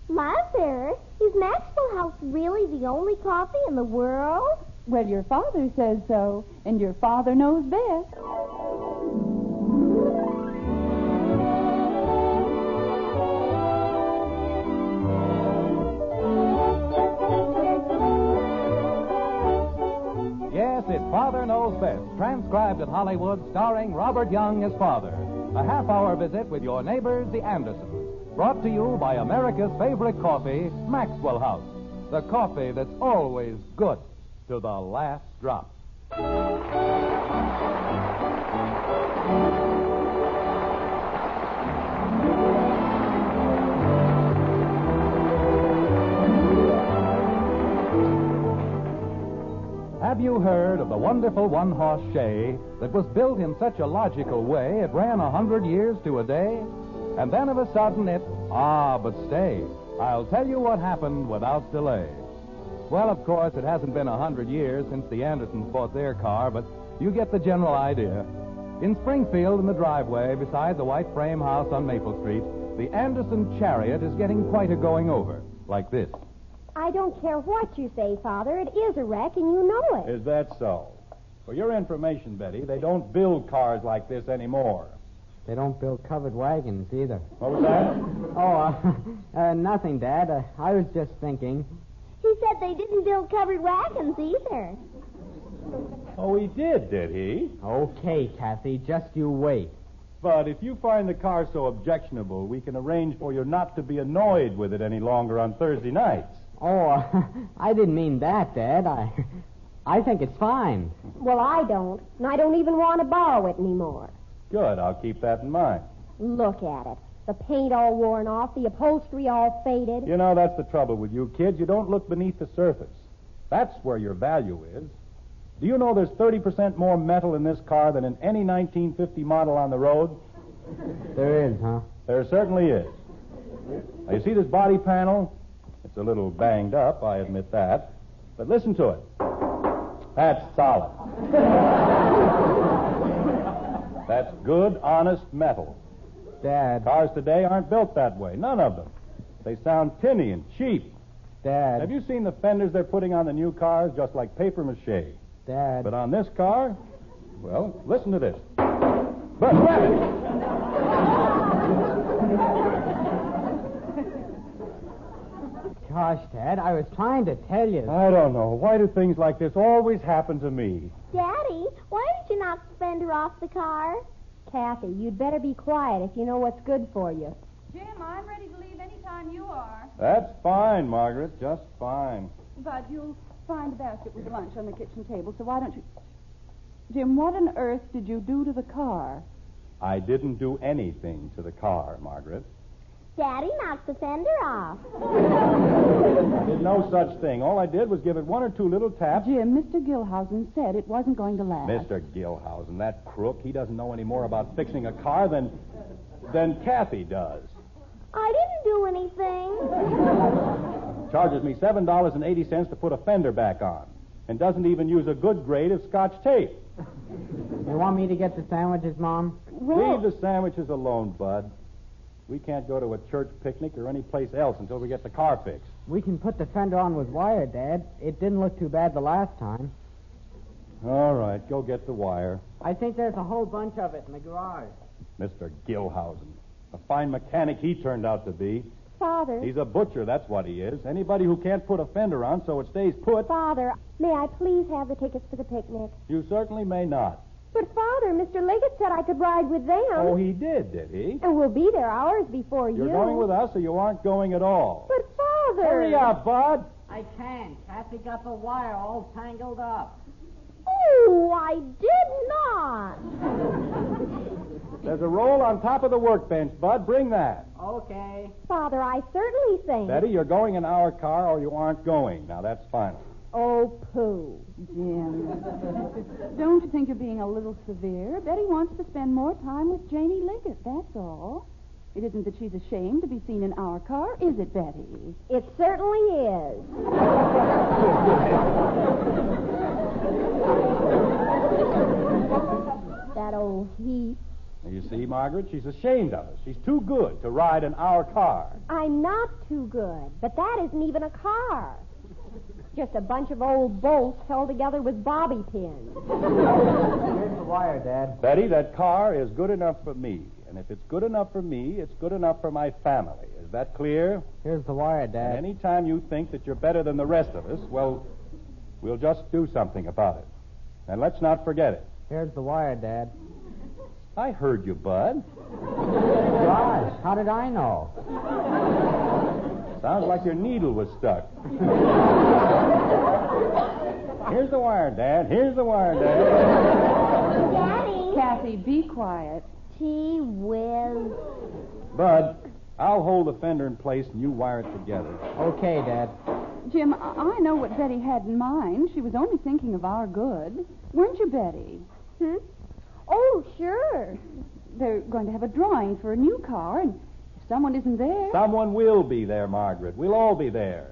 Mother, is Maxwell House really the only coffee in the world? Well, your father says so, and your father knows best. Yes, it's Father Knows Best, transcribed at Hollywood, starring Robert Young as father. A half-hour visit with your neighbors, the Andersons. Brought to you by America's favorite coffee, Maxwell House. The coffee that's always good to the last drop. Have you heard of the wonderful one-horse shay that was built in such a logical way it ran 100 years to a day? And then of a sudden but stay. I'll tell you what happened without delay. Well, of course, it hasn't been 100 years since the Andersons bought their car, but you get the general idea. In Springfield, in the driveway beside the white frame house on Maple Street, the Anderson Chariot is getting quite a going over, like this. I don't care what you say, Father. It is a wreck, and you know it. Is that so? For your information, Betty, they don't build cars like this anymore. They don't build covered wagons either. What was that? Nothing, Dad. I was just thinking. He said they didn't build covered wagons either. Oh, he did he? Okay, Kathy, just you wait. But if you find the car so objectionable, we can arrange for you not to be annoyed with it any longer on Thursday nights. Oh, I didn't mean that, Dad. I think it's fine. Well, I don't. And I don't even want to borrow it anymore. Good, I'll keep that in mind. Look at it. The paint all worn off, the upholstery all faded. You know, that's the trouble with you kids. You don't look beneath the surface. That's where your value is. Do you know there's 30% more metal in this car than in any 1950 model on the road? There is, huh? There certainly is. Now, you see this body panel? It's a little banged up, I admit that. But listen to it. That's solid. That's good, honest metal. Dad. Cars today aren't built that way. None of them. They sound tinny and cheap. Dad. Have you seen the fenders they're putting on the new cars? Just like paper mache. Dad. But on this car, well, listen to this. But grab it. Gosh, Dad, I was trying to tell you. I don't know. Why do things like this always happen to me? Daddy, why did you knock the fender off the car? Kathy, you'd better be quiet if you know what's good for you. Jim, I'm ready to leave any time you are. That's fine, Margaret. Just fine. But you'll find a basket with lunch on the kitchen table, so why don't you... Jim, what on earth did you do to the car? I didn't do anything to the car, Margaret. Daddy knocked the fender off. I did no such thing. All I did was give it one or two little taps. Jim, Mr. Gilhousen said it wasn't going to last. Mr. Gilhousen, that crook, he doesn't know any more about fixing a car than Kathy does. I didn't do anything. Charges me $7.80 to put a fender back on, and doesn't even use a good grade of Scotch tape. You want me to get the sandwiches, Mom? Leave the sandwiches alone, Bud. We can't go to a church picnic or any place else until we get the car fixed. We can put the fender on with wire, Dad. It didn't look too bad the last time. All right, go get the wire. I think there's a whole bunch of it in the garage. Mr. Gilhousen. A fine mechanic he turned out to be. Father. He's a butcher, that's what he is. Anybody who can't put a fender on so it stays put... Father, may I please have the tickets for the picnic? You certainly may not. But, Father, Mr. Liggett said I could ride with them. Oh, he did he? And we'll be there hours before you. You're going with us or you aren't going at all? But, Father... Hurry up, Bud. I can't. Kathy got the wire all tangled up. Oh, I did not. There's a roll on top of the workbench, Bud. Bring that. Okay. Father, I certainly think... Betty, you're going in our car or you aren't going. Now, that's final. Oh, pooh. Jim, don't you think you're being a little severe? Betty wants to spend more time with Janie Liggett, that's all. It isn't that she's ashamed to be seen in our car, is it, Betty? It certainly is. That old heap. You see, Margaret, she's ashamed of us. She's too good to ride in our car. I'm not too good, but that isn't even a car. Just a bunch of old bolts held together with bobby pins. Here's the wire, Dad. Betty, that car is good enough for me. And if it's good enough for me, it's good enough for my family. Is that clear? Here's the wire, And Dad. any time you think that you're better than the rest of us, well, we'll just do something about it. And let's not forget it. Here's the wire, Dad. I heard you, Bud. Gosh, how did I know? Sounds like your needle was stuck. Here's the wire, Dad. Here's the wire, Dad. Daddy. Kathy, be quiet. Gee whiz. Bud, I'll hold the fender in place and you wire it together. Okay, Dad. Jim, I know what Betty had in mind. She was only thinking of our good. Weren't you, Betty? Oh, sure. They're going to have a drawing for a new car, and if someone isn't there... Someone will be there, Margaret. We'll all be there.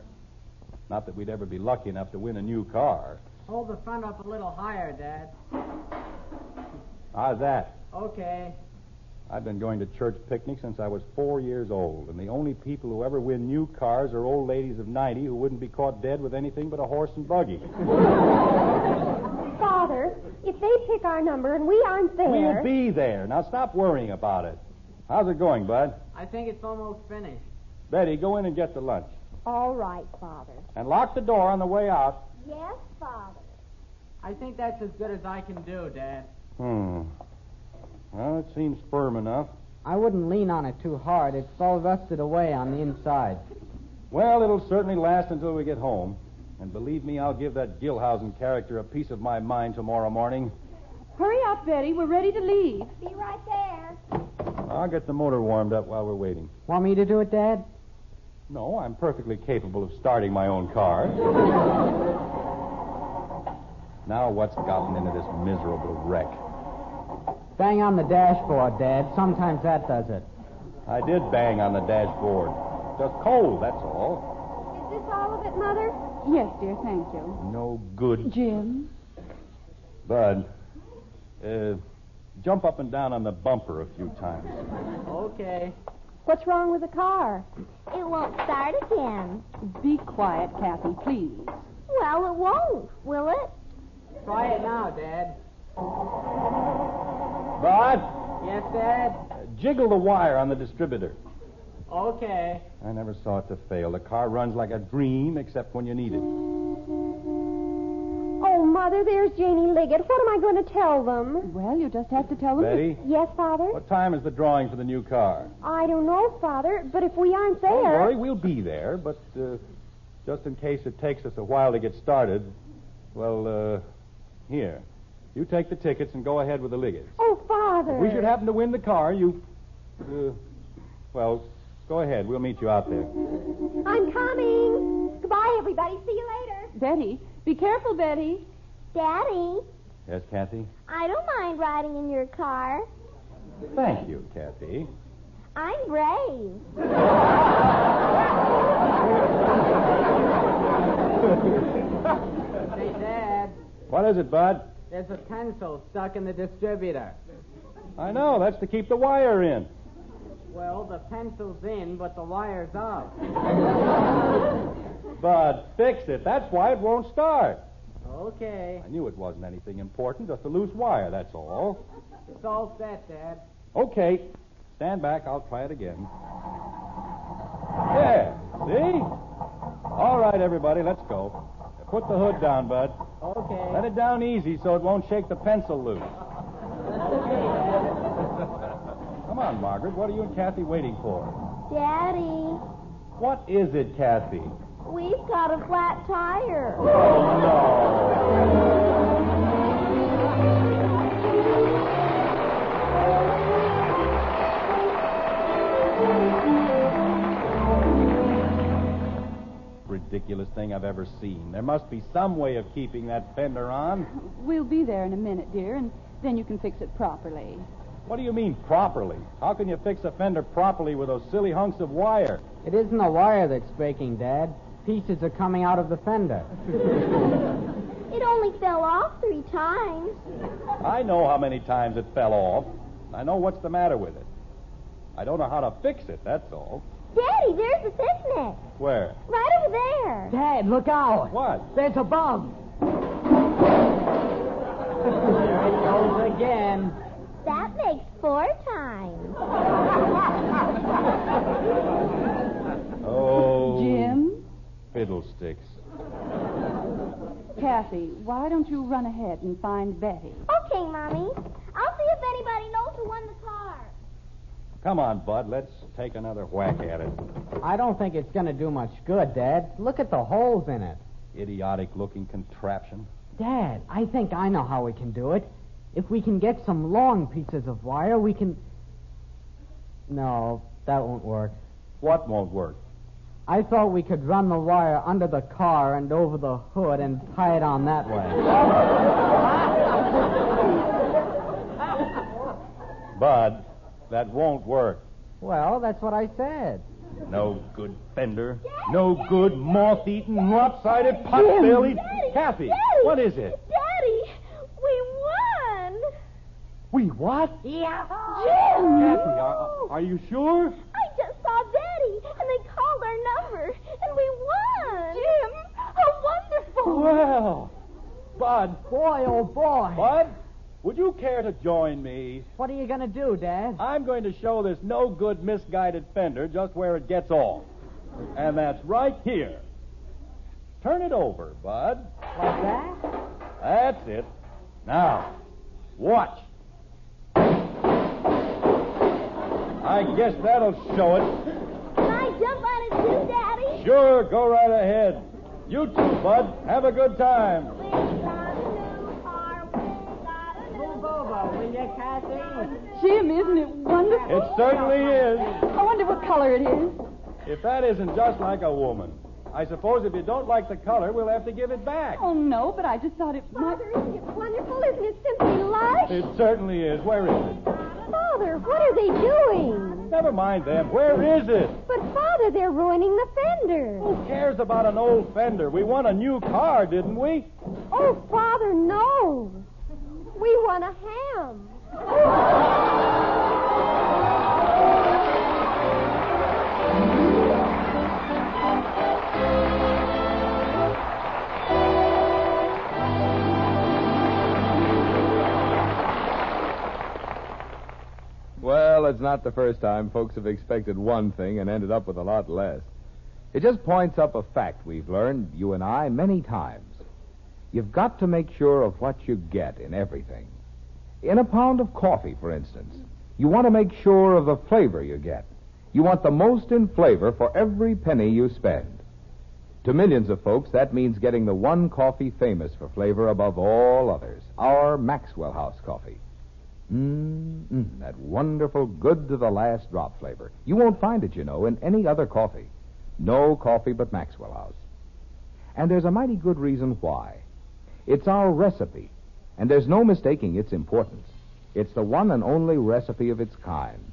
Not that we'd ever be lucky enough to win a new car. Hold the front up a little higher, Dad. How's that? Okay. I've been going to church picnics since I was 4 years old, and the only people who ever win new cars are old ladies of 90 who wouldn't be caught dead with anything but a horse and buggy. Father, if they pick our number and we aren't there... We'll be there. Now stop worrying about it. How's it going, Bud? I think it's almost finished. Betty, go in and get the lunch. All right, Father. And lock the door on the way out. Yes, Father. I think that's as good as I can do, Dad. Well, it seems firm enough. I wouldn't lean on it too hard. It's all rusted away on the inside. Well, it'll certainly last until we get home. And believe me, I'll give that Gilhousen character a piece of my mind tomorrow morning. Hurry up, Betty. We're ready to leave. Be right there. I'll get the motor warmed up while we're waiting. Want me to do it, Dad? No, I'm perfectly capable of starting my own car. Now what's gotten into this miserable wreck? Bang on the dashboard, Dad. Sometimes that does it. I did bang on the dashboard. Just cold, that's all. Is this all of it, Mother? Yes, dear, thank you. No good. Jim? Bud, jump up and down on the bumper a few times. Okay. What's wrong with the car? It won't start again. Be quiet, Kathy, please. Well, it won't, will it? Try it now, Dad. Bud, Yes, Dad? jiggle the wire on the distributor. Okay. I never saw it to fail. The car runs like a dream, except when you need it. Oh, Mother, there's Janie Liggett. What am I going to tell them? Well, you just have to tell them... Betty, Yes, Father? what time is the drawing for the new car? I don't know, Father, but if we aren't there... Don't worry, we'll be there, but just in case it takes us a while to get started, well, here. You take the tickets and go ahead with the Liggets. Oh, Father. If we should happen to win the car, well, go ahead. We'll meet you out there. I'm coming. Goodbye, everybody. See you later. Betty, be careful, Betty. Daddy, Yes, Kathy? I don't mind riding in your car. Thank you, Kathy. I'm brave. Say, Dad, What is it, Bud? there's a pencil stuck in the distributor. I know. That's to keep the wire in. Well, the pencil's in, but the wire's out. Bud, fix it. That's why it won't start. Okay. I knew it wasn't anything important. Just a loose wire, that's all. It's all set, Dad. Okay. Stand back. I'll try it again. There. See? All right, everybody, let's go. Put the hood down, Bud. Okay. Let it down easy so it won't shake the pencil loose. Come on, Margaret. What are you and Kathy waiting for? Daddy, What is it, Kathy? we've got a flat tire. Oh, no. Ridiculous thing I've ever seen. There must be some way of keeping that fender on. We'll be there in a minute, dear, and then you can fix it properly. What do you mean, properly? How can you fix a fender properly with those silly hunks of wire? It isn't the wire that's breaking, Dad. Pieces are coming out of the fender. It only fell off 3 times. I know how many times it fell off. I know what's the matter with it. I don't know how to fix it, that's all. Daddy, there's the picnic. Where? Right over there. Dad, look out. What? There's a bug. There it goes again. That makes 4 times. Oh. Jim? Fiddlesticks. Kathy, why don't you run ahead and find Betty? Okay, Mommy. I'll see if anybody knows who won the car. Come on, Bud. Let's take another whack at it. I don't think it's going to do much good, Dad. Look at the holes in it. Idiotic-looking contraption. Dad, I think I know how we can do it. If we can get some long pieces of wire, we can... No, that won't work. What won't work? I thought we could run the wire under the car and over the hood and tie it on that way. Bud, that won't work. Well, that's what I said. No good fender. No good moth-eaten, lopsided, pot-bellied. Kathy, Daddy! what is it? Daddy, we won. We what? Yeah. Kathy, are you sure? I just saw Daddy, and they called our number, and we won. Jim, how wonderful. Well, Bud. Boy, oh boy. Bud, would you care to join me? What are you going to do, Dad? I'm going to show this no-good, misguided fender just where it gets off. And that's right here. Turn it over, Bud. Like that? That's it. Now, watch. I guess that'll show it. Can I jump on it too, Daddy? Sure, go right ahead. You too, Bud. Have a good time. We got a new car. We got a new Move over, will you, Kathy? Jim, isn't it wonderful? It certainly is. I wonder what color it is. If that isn't just like a woman. I suppose if you don't like the color, we'll have to give it back. Oh, no, but I just thought it might... Father, isn't it wonderful? Isn't it simply lush? It certainly is. Where is it? Father, what are they doing? Never mind them. Where is it? But, Father, they're ruining the fender. Who cares about an old fender? We won a new car, didn't we? Oh, Father, no. We won a ham. Well, it's not the first time folks have expected one thing and ended up with a lot less. It just points up a fact we've learned, you and I, many times. You've got to make sure of what you get in everything. In a pound of coffee, for instance, you want to make sure of the flavor you get. You want the most in flavor for every penny you spend. To millions of folks, that means getting the one coffee famous for flavor above all others, our Maxwell House coffee. That wonderful, good-to-the-last drop flavor. You won't find it, you know, in any other coffee. No coffee but Maxwell House. And there's a mighty good reason why. It's our recipe, and there's no mistaking its importance. It's the one and only recipe of its kind.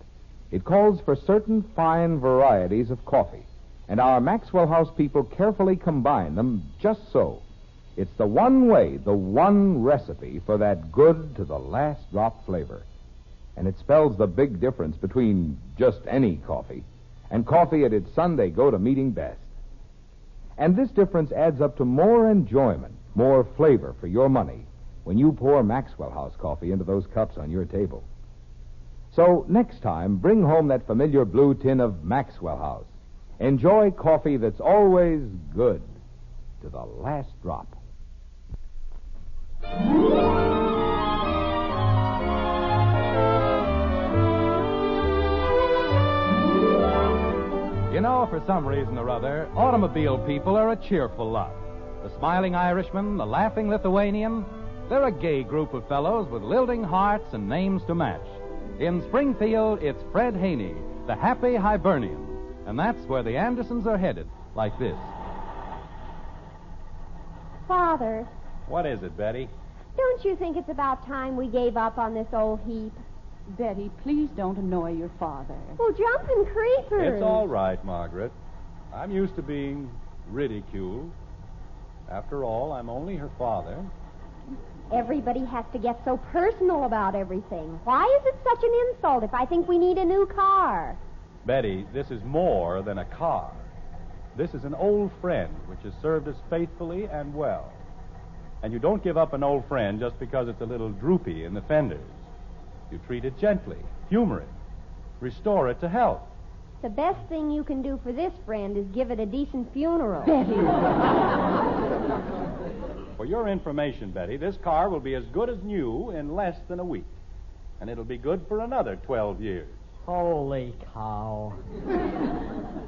It calls for certain fine varieties of coffee, and our Maxwell House people carefully combine them just so. It's the one way, the one recipe for that good-to-the-last-drop flavor. And it spells the big difference between just any coffee and coffee at its Sunday go-to-meeting best. And this difference adds up to more enjoyment, more flavor for your money when you pour Maxwell House coffee into those cups on your table. So next time, bring home that familiar blue tin of Maxwell House. Enjoy coffee that's always good to the last drop. You know, for some reason or other, automobile people are a cheerful lot. The smiling Irishman, the laughing Lithuanian, they're a gay group of fellows with lilting hearts and names to match. In Springfield, it's Fred Haney, the happy Hibernian. And that's where the Andersons are headed, like this. Father, What is it, Betty? don't you think it's about time we gave up on this old heap? Betty, please don't annoy your father. Well, jumping creepers. It's all right, Margaret. I'm used to being ridiculed. After all, I'm only her father. Everybody has to get so personal about everything. Why is it such an insult if I think we need a new car? Betty, this is more than a car. This is an old friend which has served us faithfully and well. And you don't give up an old friend just because it's a little droopy in the fenders. You treat it gently, humor it, restore it to health. The best thing you can do for this friend is give it a decent funeral. For your information, Betty, this car will be as good as new in less than a week. And it'll be good for another 12 years. Holy cow.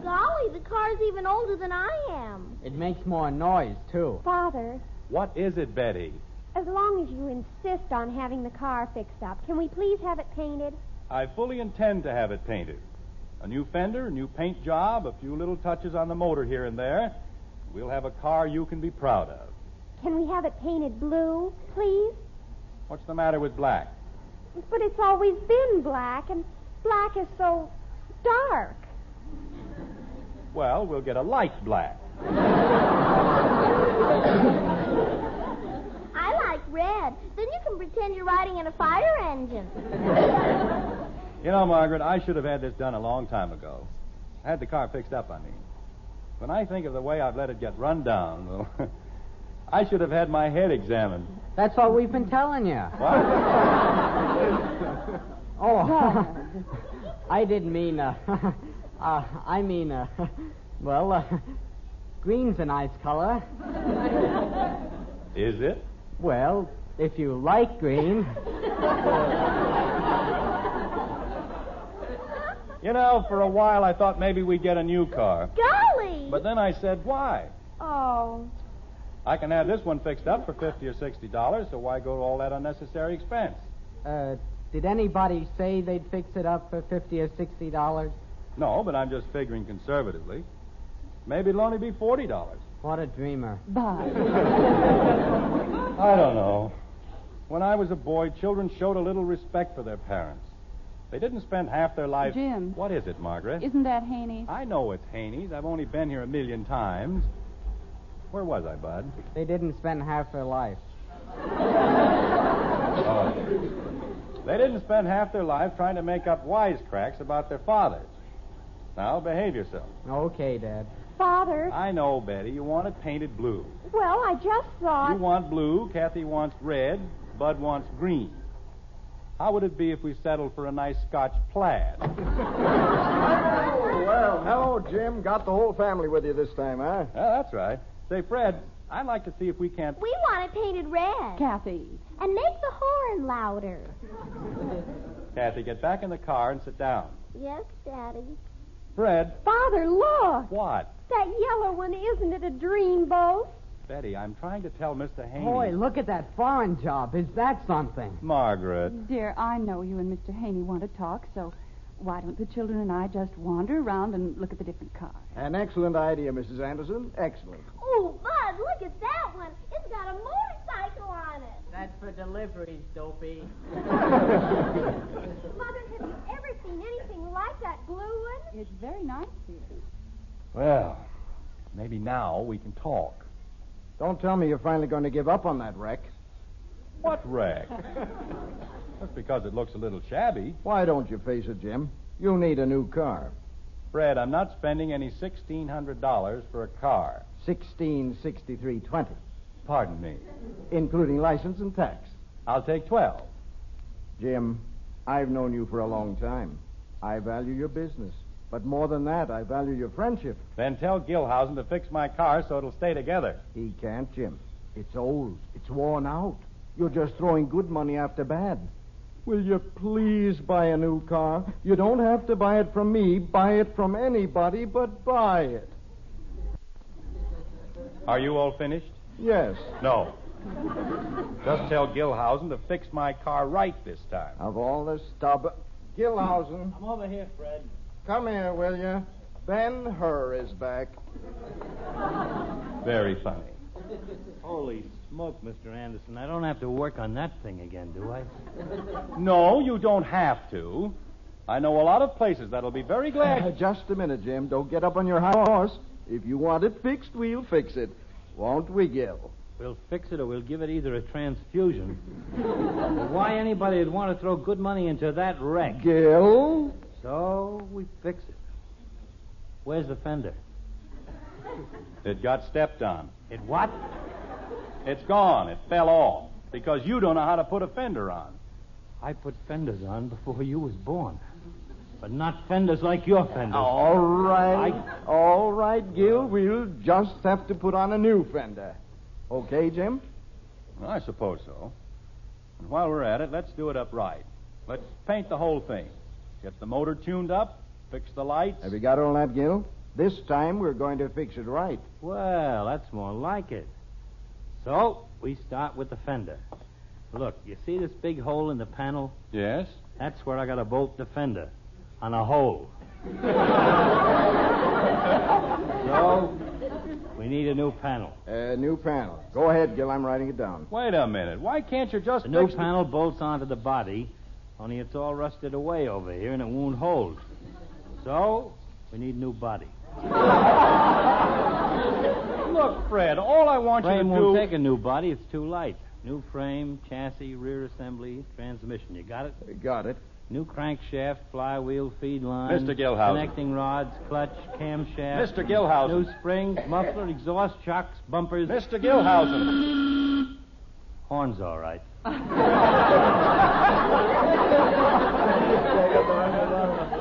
Golly, the car's even older than I am. It makes more noise, too. Father, What is it, Betty? as long as you insist on having the car fixed up, can we please have it painted? I fully intend to have it painted. A new fender, a new paint job, a few little touches on the motor here and there. We'll have a car you can be proud of. Can we have it painted blue, please? What's the matter with black? But it's always been black, and black is so dark. Well, we'll get a light black. I like red. Then you can pretend you're riding in a fire engine. You know, Margaret, I should have had this done a long time ago. I had the car fixed up, I mean. When I think of the way I've let it get run down, well, I should have had my head examined. That's what we've been telling you. What? Oh, I didn't mean, green's a nice color. Is it? Well, if you like green. You know, for a while I thought maybe we'd get a new car. Golly! But then I said, why? Oh. I can have this one fixed up for $50 or $60, so why go to all that unnecessary expense? Did anybody say they'd fix it up for $50 or $60? No, but I'm just figuring conservatively. Maybe it'll only be $40. What a dreamer. Bob. I don't know. When I was a boy, children showed a little respect for their parents. They didn't spend half their life... Jim. What is it, Margaret? Isn't that Haney? I know it's Haney's. I've only been here a million times. Where was I, Bud? They didn't spend half their life. Oh. They didn't spend half their life trying to make up wisecracks about their fathers. Now, behave yourself. Okay, Dad. Father, I know, Betty. You want it painted blue. well, I just thought... You want blue, Kathy wants red, Bud wants green. How would it be if we settled for a nice Scotch plaid? Well, hello, Jim. Got the whole family with you this time, huh? That's right. Say, Fred, I'd like to see if we can't... We want it painted red. Kathy. And make the horn louder. Kathy, get back in the car and sit down. Yes, Daddy. Fred. Father, look! What? That yellow one, isn't it a dreamboat? Betty, I'm trying to tell Mr. Haney... Boy, look at that foreign job. Is that something? Margaret. Dear, I know you and Mr. Haney want to talk, so why don't the children and I just wander around and look at the different cars? An excellent idea, Mrs. Anderson. Excellent. Oh, Bud, look at that one. It's got a motorcycle on it. That's for deliveries, Dopey. Mother, have you ever seen anything like that blue one? It's very nice here. Well, maybe now we can talk. Don't tell me you're finally going to give up on that wreck. What wreck? Just because it looks a little shabby. Why don't you face it, Jim? You need a new car. Fred, I'm not spending any $1,600 for a car. $1663.20, Pardon me. including license and tax. I'll take 12. Jim, I've known you for a long time. I value your business. But more than that, I value your friendship. Then tell Gilhausen to fix my car so it'll stay together. He can't, Jim. It's old. It's worn out. You're just throwing good money after bad. Will you please buy a new car? You don't have to buy it from me. Buy it from anybody, but buy it. Are you all finished? Yes. No. Just tell Gilhausen to fix my car right this time. Of all the stubborn... Gilhausen, I'm over here, Fred. come here, will you? Ben Hur is back. Very funny. Holy smoke, Mr. Anderson. I don't have to work on that thing again, do I? No, you don't have to. I know a lot of places that'll be very glad. Just a minute, Jim. Don't get up on your high horse. If you want it fixed, we'll fix it. Won't we, Gil? We'll fix it or we'll give it either a transfusion. Why anybody would want to throw good money into that wreck? Gil? So we fix it. Where's the fender? It got stepped on. It what? It's gone. It fell off. Because you don't know how to put a fender on. I put fenders on before you was born. But not fenders like your fenders. All right, Gil. We'll just have to put on a new fender. Okay, Jim? Well, I suppose so. And while we're at it, let's do it up right. Let's paint the whole thing. Get the motor tuned up, fix the lights. Have you got all that, Gil? This time we're going to fix it right. Well, that's more like it. So, we start with the fender. Look, you see this big hole in the panel? Yes? That's where I got to bolt the fender. On a hole. So, we need a new panel. New panel. Go ahead, Gil. I'm writing it down. Wait a minute. Why can't you just The new fix panel bolts onto the body, only it's all rusted away over here and it won't hold. So, we need a new body. Look, Fred, all I want Frame you to won't do... take a new body. It's too light. New frame, chassis, rear assembly, transmission. You got it? Got it. New crankshaft, flywheel, feed line. Mr. Gilhousen. Connecting rods, clutch, camshaft. Mr. Gilhousen. New springs, muffler, exhaust chocks, bumpers. Mr. Gilhousen. Horn's all right.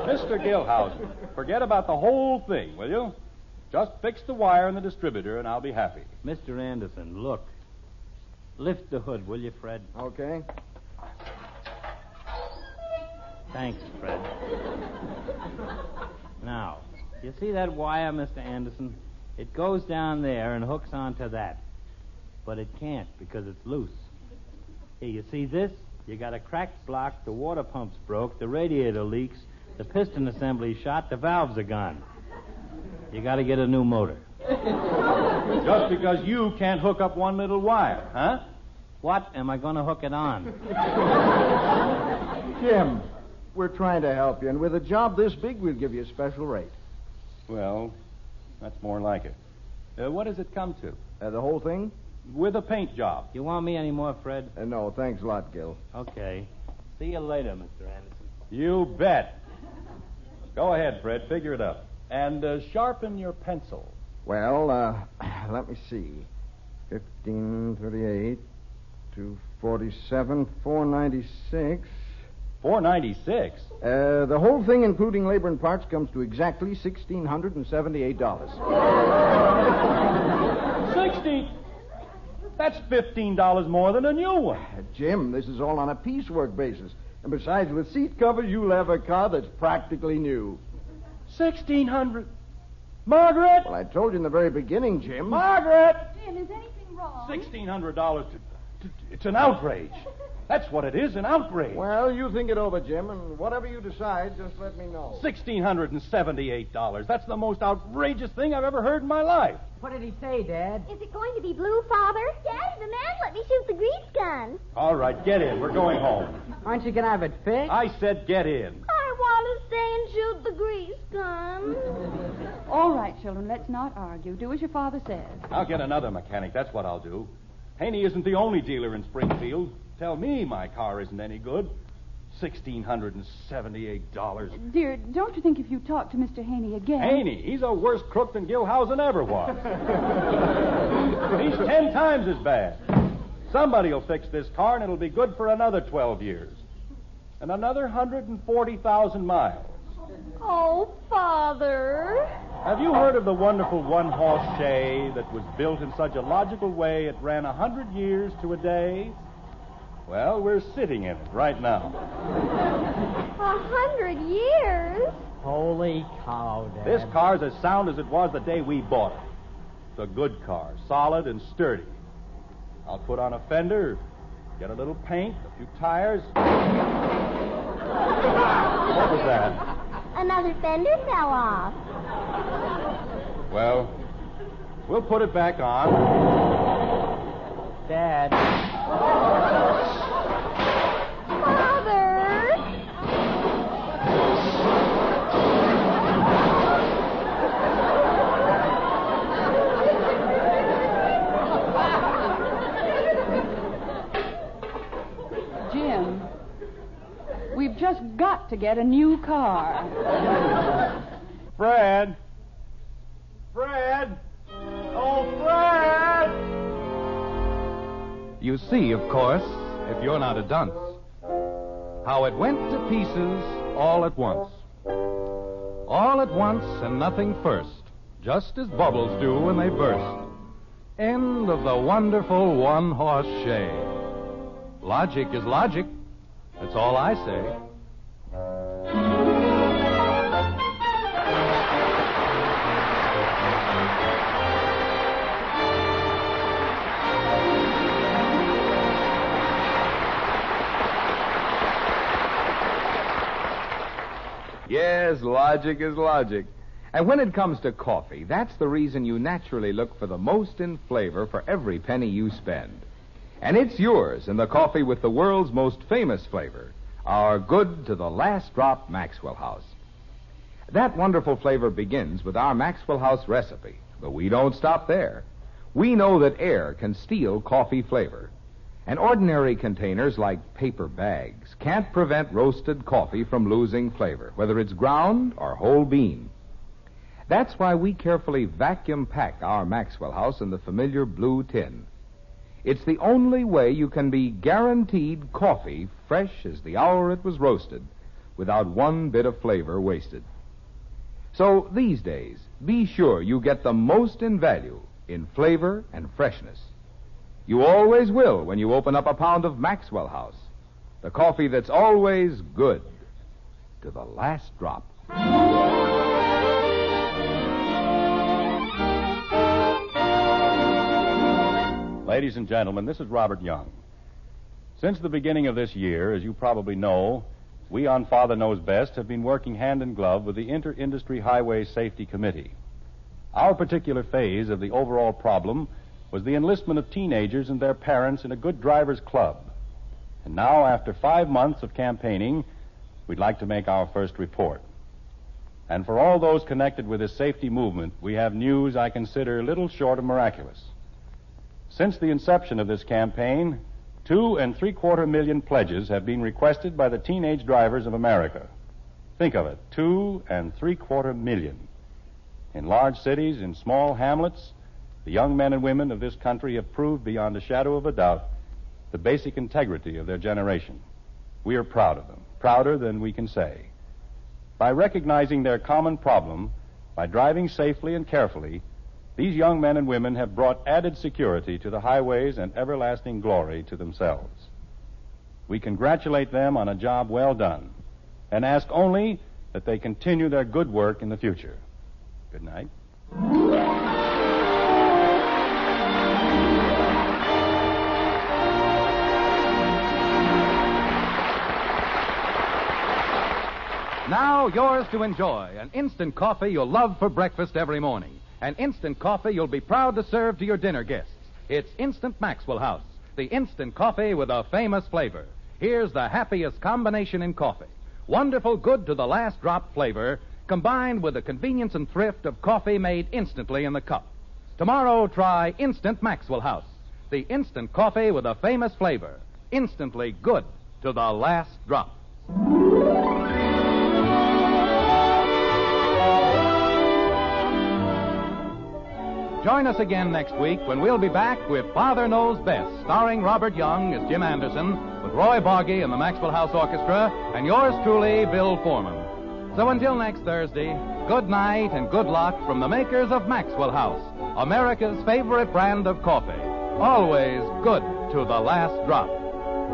Mr. Gilhousen, forget about the whole thing, will you? Just fix the wire in the distributor and I'll be happy. Mr. Anderson, look. Lift the hood, will you, Fred? Okay. Thanks, Fred. Now, you see that wire, Mr. Anderson? It goes down there and hooks onto that. But it can't because it's loose. Here, you see this? You got a cracked block, the water pump's broke, the radiator leaks, the piston assembly's shot, the valves are gone. You got to get a new motor. Just because you can't hook up one little wire, huh? What am I going to hook it on? Jim, we're trying to help you, and with a job this big, we'll give you a special rate. Well, that's more like it. What does it come to? The whole thing? With a paint job. You want me anymore, Fred? No, thanks a lot, Gil. Okay. See you later, Mr. Anderson. You bet. Go ahead, Fred. Figure it up. And sharpen your pencil. Well, let me see. 1538, 247, 496. 496? The whole thing, including labor and parts, comes to exactly $1,678. 60? That's $15 more than a new one. Jim, this is all on a piecework basis. And besides, with seat covers, you'll have a car that's practically new. 1,600. Margaret! Well, I told you in the very beginning, Jim. Margaret! Jim, is anything wrong? $1,600. It's an outrage. That's what it is, an outrage. Well, you think it over, Jim, and whatever you decide, just let me know. $1,678. That's the most outrageous thing I've ever heard in my life. What did he say, Dad? Is it going to be blue, Father? Daddy, the man let me shoot the grease gun. All right, get in. We're going home. Aren't you going to have it fixed? I said get in. I want to stay and shoot the grease gun. All right, children, let's not argue. Do as your father says. I'll get another mechanic. That's what I'll do. Haney isn't the only dealer in Springfield. Tell me my car isn't any good. $1,678. Dear, don't you think if you talk to Mr. Haney again... Haney, he's a worse crook than Gilhousen ever was. He's 10 times as bad. Somebody will fix this car, and it'll be good for another 12 years. And another 140,000 miles. Oh, Father. Have you heard of the wonderful one-horse shay that was built in such a logical way it ran 100 years to a day? Well, we're sitting in it right now. 100 years? Holy cow, Dad. This car's as sound as it was the day we bought it. It's a good car, solid and sturdy. I'll put on a fender, get a little paint, a few tires. What was that? Another fender fell off. Well, we'll put it back on. Dad. Father! got to get a new car. Fred! Fred! Oh, Fred! You see, of course, if you're not a dunce, how it went to pieces all at once. All at once and nothing first, just as bubbles do when they burst. End of the wonderful one-horse shay. Logic is logic. That's all I say. Yes, logic is logic. And when it comes to coffee, that's the reason you naturally look for the most in flavor for every penny you spend. And it's yours in the coffee with the world's most famous flavor, our good to the last drop Maxwell House. That wonderful flavor begins with our Maxwell House recipe, but we don't stop there. We know that air can steal coffee flavor. And ordinary containers like paper bags can't prevent roasted coffee from losing flavor, whether it's ground or whole bean. That's why we carefully vacuum pack our Maxwell House in the familiar blue tin. It's the only way you can be guaranteed coffee fresh as the hour it was roasted, without one bit of flavor wasted. So these days, be sure you get the most in value in flavor and freshness. You always will when you open up a pound of Maxwell House, the coffee that's always good to the last drop. Ladies and gentlemen, this is Robert Young. Since the beginning of this year, as you probably know, we on Father Knows Best have been working hand in glove with the Inter-Industry Highway Safety Committee. Our particular phase of the overall problem was the enlistment of teenagers and their parents in a good drivers club. And now, after 5 months of campaigning, we'd like to make our first report. And for all those connected with this safety movement, we have news I consider little short of miraculous. Since the inception of this campaign, 2.75 million pledges have been requested by the teenage drivers of America. Think of it, 2.75 million. In large cities, in small hamlets, the young men and women of this country have proved beyond a shadow of a doubt the basic integrity of their generation. We are proud of them, prouder than we can say. By recognizing their common problem, by driving safely and carefully, these young men and women have brought added security to the highways and everlasting glory to themselves. We congratulate them on a job well done and ask only that they continue their good work in the future. Good night. Now yours to enjoy, an instant coffee you'll love for breakfast every morning. An instant coffee you'll be proud to serve to your dinner guests. It's Instant Maxwell House, the instant coffee with a famous flavor. Here's the happiest combination in coffee. Wonderful good to the last drop flavor, combined with the convenience and thrift of coffee made instantly in the cup. Tomorrow, try Instant Maxwell House, the instant coffee with a famous flavor. Instantly good to the last drop. Join us again next week when we'll be back with Father Knows Best, starring Robert Young as Jim Anderson, with Roy Boggy and the Maxwell House Orchestra, and yours truly, Bill Foreman. So until next Thursday, good night and good luck from the makers of Maxwell House, America's favorite brand of coffee. Always good to the last drop.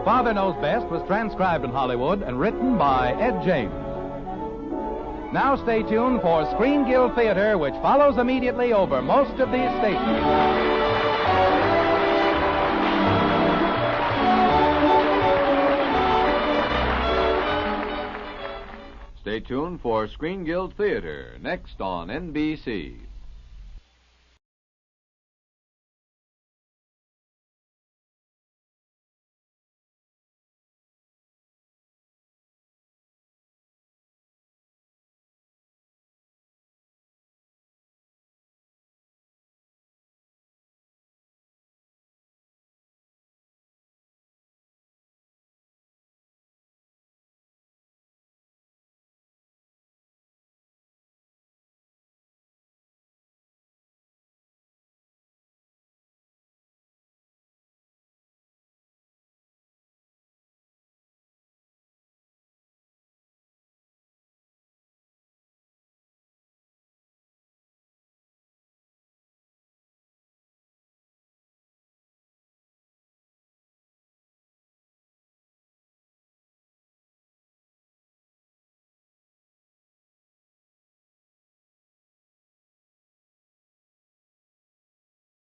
Father Knows Best was transcribed in Hollywood and written by Ed James. Now stay tuned for Screen Guild Theater, which follows immediately over most of these stations. Stay tuned for Screen Guild Theater, next on NBC.